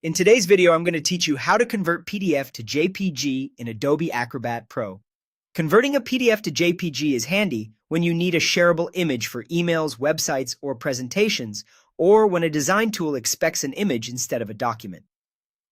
In today's video, I'm going to teach you how to convert PDF to JPG in Adobe Acrobat Pro. Converting a PDF to JPG is handy when you need a shareable image for emails, websites, or presentations, or when a design tool expects an image instead of a document.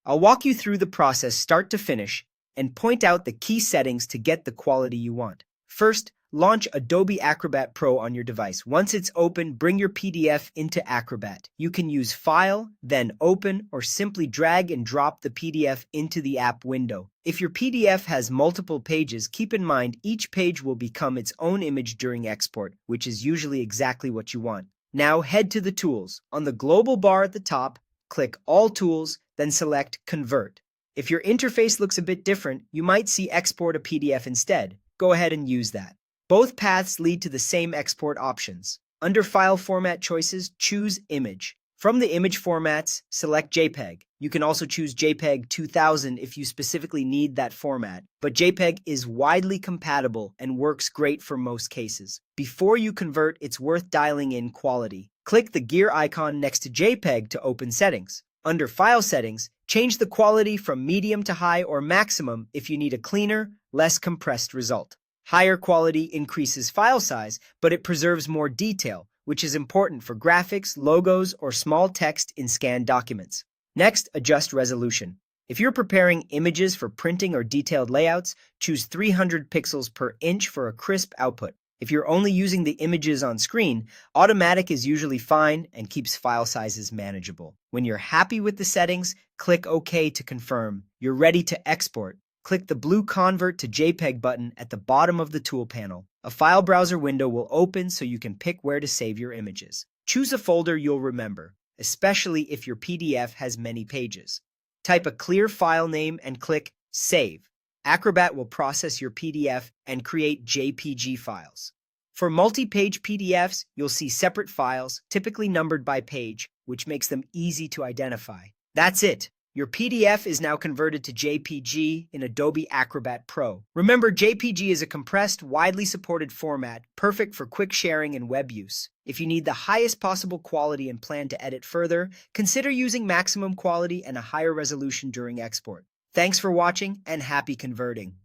I'll walk you through the process start to finish and point out the key settings to get the quality you want. First, launch Adobe Acrobat Pro on your device. Once it's open, bring your PDF into Acrobat. You can use File, then Open, or simply drag and drop the PDF into the app window. If your PDF has multiple pages, keep in mind each page will become its own image during export, which is usually exactly what you want. Now head to the tools. On the global bar at the top, click All Tools, then select Convert. If your interface looks a bit different, you might see Export a PDF instead. Go ahead and use that. Both paths lead to the same export options. Under File Format choices, choose Image. From the image formats, select JPEG. You can also choose JPEG 2000 if you specifically need that format, but JPEG is widely compatible and works great for most cases. Before you convert, it's worth dialing in quality. Click the gear icon next to JPEG to open settings. Under File Settings, change the quality from medium to high or maximum if you need a cleaner, less compressed result. Higher quality increases file size, but it preserves more detail, which is important for graphics, logos, or small text in scanned documents. Next, adjust resolution. If you're preparing images for printing or detailed layouts, choose 300 pixels per inch for a crisp output. If you're only using the images on screen, automatic is usually fine and keeps file sizes manageable. When you're happy with the settings, click OK to confirm. You're ready to export. Click the blue Convert to JPEG button at the bottom of the tool panel. A file browser window will open so you can pick where to save your images. Choose a folder you'll remember, especially if your PDF has many pages. Type a clear file name and click Save. Acrobat will process your PDF and create JPG files. For multi-page PDFs, you'll see separate files, typically numbered by page, which makes them easy to identify. That's it. Your PDF is now converted to JPG in Adobe Acrobat Pro. Remember, JPG is a compressed, widely supported format, perfect for quick sharing and web use. If you need the highest possible quality and plan to edit further, consider using maximum quality and a higher resolution during export. Thanks for watching and happy converting.